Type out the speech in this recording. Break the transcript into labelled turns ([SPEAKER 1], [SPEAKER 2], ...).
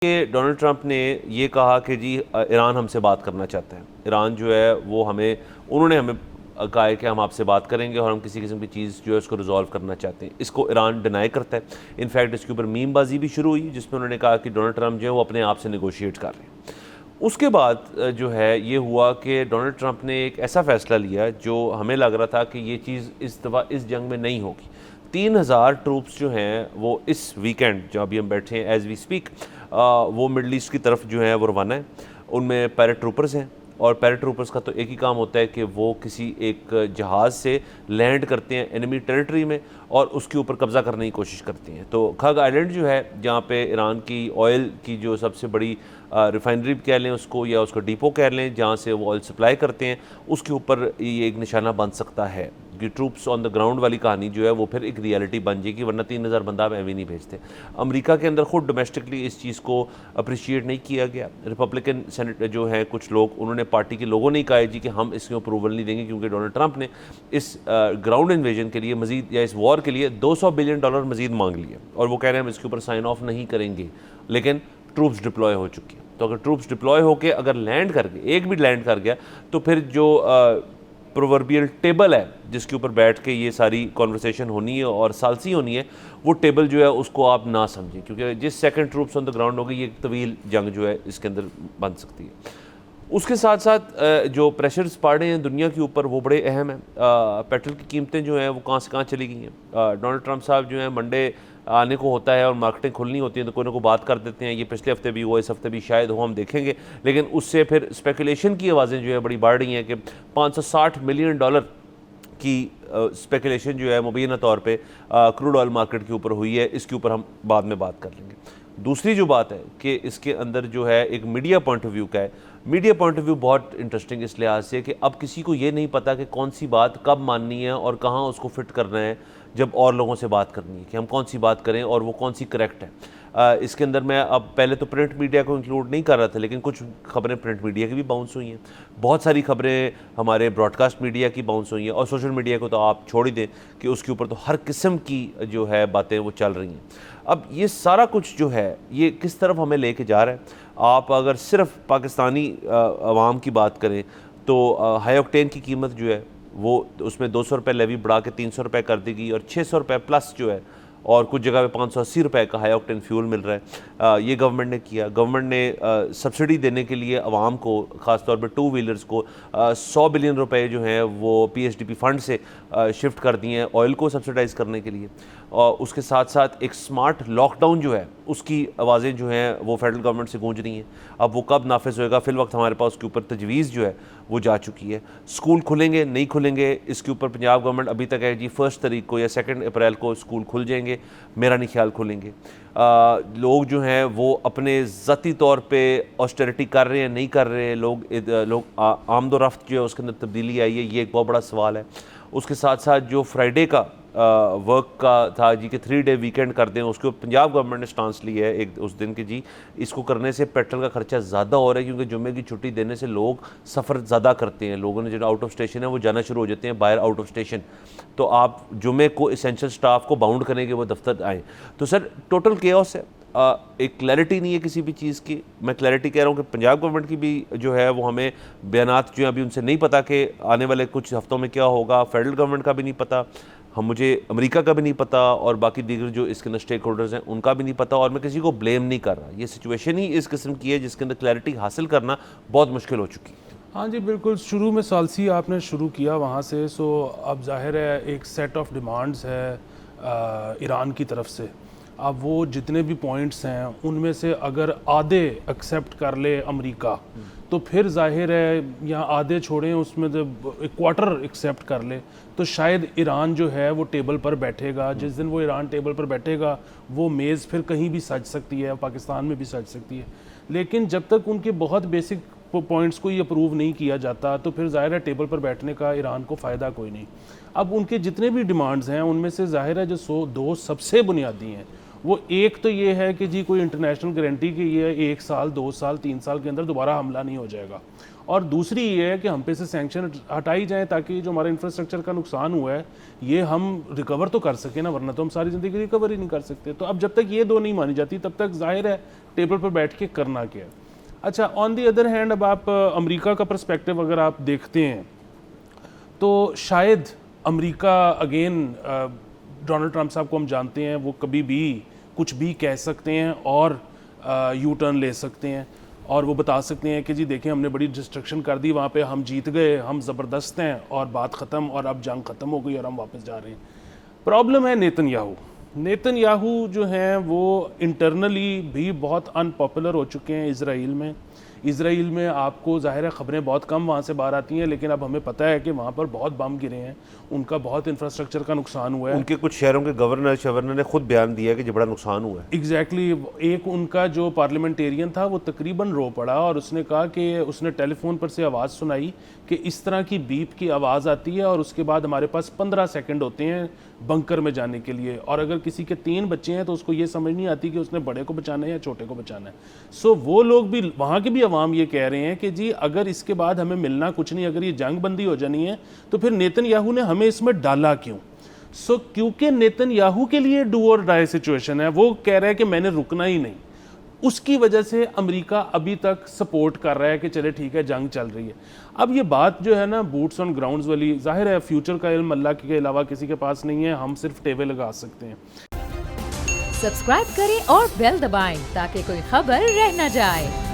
[SPEAKER 1] कि Donald Trump ने ये कहा कि जी ईरान हमसे बात करना चाहता है। ईरान जो है वो उन्होंने हमें कहा है कि हम आपसे बात करेंगे और हम किसी किस्म की चीज़ जो है उसको रिजॉल्व करना चाहते हैं। इसको ईरान डिनाई करता है। इनफैक्ट इसके ऊपर मीमबाजी भी शुरू हुई जिसमें उन्होंने कहा कि डोनाल्ड ट्रंप जो है वो अपने आप से नेगोशिएट कर रहे हैं। उसके बाद जो है ये हुआ कि डोनाल्ड ट्रंप ने एक ऐसा फ़ैसला लिया जो हमें लग रहा था कि ये चीज़ इस दफ़ा इस जंग में नहीं होगी। 3000 ट्रूप्स जो हैं वो इस वीकेंड जब अभी हम बैठे हैं एज़ वी स्पीक वो मिडल ईस्ट की तरफ जो है वो रवाना है। उनमें पैराट्रूपर्स हैं और पैराट्रूपर्स का तो एक ही काम होता है कि वो किसी एक जहाज़ से लैंड करते हैं एनिमी टेरिटरी में और उसके ऊपर कब्ज़ा करने की कोशिश करती हैं। तो खग आइलैंड जो है जहाँ पे ईरान की ऑयल की जो सबसे बड़ी रिफाइनरी कह लें उसको या उसको डिपो कह लें जहाँ से वो ऑयल सप्लाई करते हैं, उसके ऊपर ये एक निशाना बन सकता है कि ट्रूप्स ऑन द ग्राउंड वाली कहानी जो है वो फिर एक रियलिटी बन जाएगी, वरना 3000 बंदा आप एवं नहीं भेजते। अमेरिका के अंदर खुद डोमेस्टिकली इस चीज़ को अप्रिशिएट नहीं किया गया। रिपब्लिकन सेनेट जो हैं कुछ लोग, उन्होंने पार्टी के लोगों ने कहा जी कि हम इसमें अप्रूवल नहीं देंगे क्योंकि डोनाल्ड ट्रंप ने इस ग्राउंड इन्वेजन के लिए मजीद या इस वॉर के लिए $200 बिलियन मजीद मांग लिए और वो कह रहे हैं हम इसके ऊपर साइन ऑफ नहीं करेंगे। लेकिन ट्रूप्स डिप्लॉय हो चुकी हैं, तो अगर ट्रूप्स डिप्लॉय होकर अगर लैंड कर गए, एक भी लैंड कर गया, तो फिर जो प्रोवर्बियल टेबल है जिसके ऊपर बैठ के ये सारी कॉन्वर्सेशन होनी है और सालसी होनी है, वो टेबल जो है उसको आप ना समझें क्योंकि जिस second troops on the ground होगी ये एक तवील जंग जो है इसके अंदर बन सकती है। उसके साथ साथ जो प्रेशर्स पड़ रहे हैं दुनिया के ऊपर वो बड़े अहम हैं। पेट्रोल की कीमतें जो हैं वो कहाँ से कहाँ चली गई हैं। डोनाल्ड ट्रंप साहब जो हैं मंडे आने को होता है और मार्केटिंग खुलनी होती है तो कोई ना कोई बात कर देते हैं। ये पिछले हफ्ते भी हुआ, इस हफ्ते भी शायद हो, हम देखेंगे। लेकिन उससे फिर स्पेकुलेशन की आवाज़ें जो है बड़ी बढ़ रही हैं कि $560 मिलियन की स्पेकुलेशन जो है मुबैना तौर पे क्रूड ऑयल मार्केट के ऊपर हुई है। इसके ऊपर हम बाद में बात कर लेंगे। दूसरी जो बात है कि इसके अंदर जो है एक मीडिया पॉइंट ऑफ व्यू का है। मीडिया पॉइंट ऑफ व्यू बहुत इंटरेस्टिंग इस लिहाज से कि अब किसी को ये नहीं पता कि कौन सी बात कब माननी है और कहाँ उसको फिट करना है जब और लोगों से बात करनी है कि हम कौन सी बात करें और वो कौन सी करेक्ट है। इसके अंदर मैं अब पहले तो प्रिंट मीडिया को इंक्लूड नहीं कर रहा था, लेकिन कुछ खबरें प्रिंट मीडिया की भी बाउंस हुई हैं, बहुत सारी खबरें हमारे ब्रॉडकास्ट मीडिया की बाउंस हुई हैं और सोशल मीडिया को तो आप छोड़ ही दें कि उसके ऊपर तो हर किस्म की जो है बातें वो चल रही हैं। अब ये सारा कुछ जो है ये किस तरफ हमें लेके जा रहा है। आप अगर सिर्फ पाकिस्तानी अवाम की बात करें तो हाई ऑक्टेन की कीमत जो है वो उसमें ₹200 लेवी बढ़ा के ₹300 कर दी गई और ₹600 प्लस जो है और कुछ जगह पे ₹580 का हाई ऑक्टेन फ्यूल मिल रहा है। ये गवर्नमेंट ने किया। गवर्नमेंट ने सब्सिडी देने के लिए आवाम को, ख़ास तौर पे टू व्हीलर्स को ₹100 बिलियन जो हैं वो पीएचडीपी फंड से शिफ्ट कर दिए हैं ऑयल को सब्सिडाइज़ करने के लिए। और उसके साथ साथ एक स्मार्ट लॉकडाउन जो है उसकी आवाज़ें जो हैं वो फेडरल गवर्नमेंट से गूंज रही हैं। अब वो कब नाफिज होएगा, फिल वक्त हमारे पास उसके ऊपर तजवीज़ जो है वो जा चुकी है। स्कूल खुलेंगे नहीं खुलेंगे इसके ऊपर पंजाब गवर्नमेंट अभी तक है जी 1 तारीख को या 2 अप्रैल को स्कूल खुल जाएंगे, मेरा नहीं ख्याल खुलेंगे। लोग जो हैं वो अपने ज़ाती तौर पे ऑस्टेरिटी कर रहे हैं नहीं कर रहे हैं, लोग आमदोरफ्त जो है उसके अंदर तब्दीली आई है, ये एक बहुत बड़ा सवाल है। उसके साथ साथ जो फ्राइडे का वर्क का था जी कि 3 डे वीकेंड कर दें, उसके पंजाब गवर्नमेंट ने स्टांस लिया है एक उस दिन की जी इसको करने से पेट्रोल का खर्चा ज़्यादा हो रहा है क्योंकि जुम्मे की छुट्टी देने से लोग सफ़र ज़्यादा करते हैं। लोगों ने जो आउट ऑफ स्टेशन है वो जाना शुरू हो जाते हैं बाहर आउट ऑफ स्टेशन, तो आप जुम्मे को एसेंशियल स्टाफ को बाउंड करने के वो दफ्तर आए। तो सर टोटल केओस है। एक क्लैरिटी नहीं है किसी भी चीज़ की। मैं क्लैरिटी कह रहा हूँ कि पंजाब गवर्नमेंट की भी जो है वो हमें बयानात जो हैं अभी उनसे नहीं पता कि आने वाले कुछ हफ्तों में क्या होगा। फेडरल गवर्नमेंट का भी नहीं पता, मुझे अमेरिका का भी नहीं पता और बाकी दीगर जो इसके अंदर स्टेक होल्डर्स हैं उनका भी नहीं पता। और मैं किसी को ब्लेम नहीं कर रहा, ये सिचुएशन ही इस किस्म की है जिसके अंदर क्लैरिटी हासिल करना बहुत मुश्किल हो चुकी है।
[SPEAKER 2] हाँ जी बिल्कुल, शुरू में सालसी आपने शुरू किया वहाँ से, सो अब जाहिर है एक सेट ऑफ डिमांड्स है ईरान की तरफ से। अब वो जितने भी पॉइंट्स हैं उनमें से अगर आधे एक्सेप्ट कर ले अमेरिका तो फिर जाहिर है, या आधे छोड़ें उसमें तो एक क्वार्टर एक्सेप्ट कर ले तो शायद ईरान जो है वो टेबल पर बैठेगा। जिस दिन वो ईरान टेबल पर बैठेगा वो मेज़ फिर कहीं भी सज सकती है, पाकिस्तान में भी सज सकती है। लेकिन जब तक उनके बहुत बेसिक पॉइंट्स को ये अप्रूव नहीं किया जाता तो फिर ज़ाहिर है टेबल पर बैठने का ईरान को फ़ायदा कोई नहीं। अब उनके जितने भी डिमांड्स हैं उनमें से ज़ाहिर है जो दो सबसे बुनियादी हैं वो एक तो ये है कि जी कोई इंटरनेशनल गारंटी कि ये 1 साल 2 साल 3 साल के अंदर दोबारा हमला नहीं हो जाएगा। और दूसरी ये है कि हम पे से सैंक्शन हटाई जाए ताकि जो हमारा इंफ्रास्ट्रक्चर का नुकसान हुआ है ये हम रिकवर तो कर सकें ना, वरना तो हम सारी ज़िंदगी रिकवर ही नहीं कर सकते। तो अब जब तक ये दो नहीं मानी जाती तब तक जाहिर है टेबल पर बैठ के करना क्या है। अच्छा, ऑन दी अदर हैंड अब आप अमेरिका का पर्सपेक्टिव अगर आप देखते हैं तो शायद अमेरिका अगेन, डोनाल्ड ट्रंप साहब को हम जानते हैं, वो कभी भी कुछ भी कह सकते हैं और यू टर्न ले सकते हैं और वो बता सकते हैं कि जी देखें हमने बड़ी डिस्ट्रक्शन कर दी वहाँ पे, हम जीत गए, हम ज़बरदस्त हैं और बात ख़त्म और अब जंग ख़त्म हो गई और हम वापस जा रहे हैं। प्रॉब्लम है नेतन्याहू जो हैं वो इंटरनली भी बहुत अनपॉपुलर हो चुके हैं इसराइल में आपको ज़ाहिर है ख़बरें बहुत कम वहाँ से बाहर आती हैं, लेकिन अब हमें पता है कि वहाँ पर बहुत बम गिरे हैं, उनका बहुत इंफ्रास्ट्रक्चर का नुकसान हुआ है।
[SPEAKER 1] उनके कुछ शहरों के गवर्नर ने खुद बयान दिया कि जो बड़ा नुकसान हुआ है।
[SPEAKER 2] एग्जैक्टली एक उनका जो पार्लियामेंटेरियन था वो तकरीबन रो पड़ा और उसने कहा कि उसने टेलीफोन पर से आवाज़ सुनाई कि इस तरह की बीप की आवाज़ आती है और उसके बाद हमारे पास 15 सेकंड होते हैं बंकर में जाने के लिए, और अगर किसी के 3 बच्चे हैं तो उसको ये समझ नहीं आती कि उसने बड़े को बचाना है या छोटे को बचाना है। सो वो लोग भी, वहाँ की भी आवाम ये कह रहे हैं कि जी अगर इसके बाद हमें मिलना कुछ नहीं, अगर ये जंग बंदी हो जानी है तो फिर नेतन्याहू ने हमें इसमें डाला क्यों? सो क्योंकि नेतन्याहू के लिए डू और डाई सिचुएशन है, वो कह रहा है कि मैंने रुकना ही नहीं, उसकी वजह से अमेरिका अभी तक सपोर्ट कर रहा है कि चले ठीक है जंग चल रही है। अब ये बात जो है ना बूट्स ऑन ग्राउंड्स वाली, जाहिर है फ्यूचर का इल्म अल्लाह के अलावा किसी के पास नहीं है, हम सिर्फ टेबल लगा सकते हैं।
[SPEAKER 3] सब्सक्राइब करें और बेल दबाएं ताकि कोई खबर रह न जाए।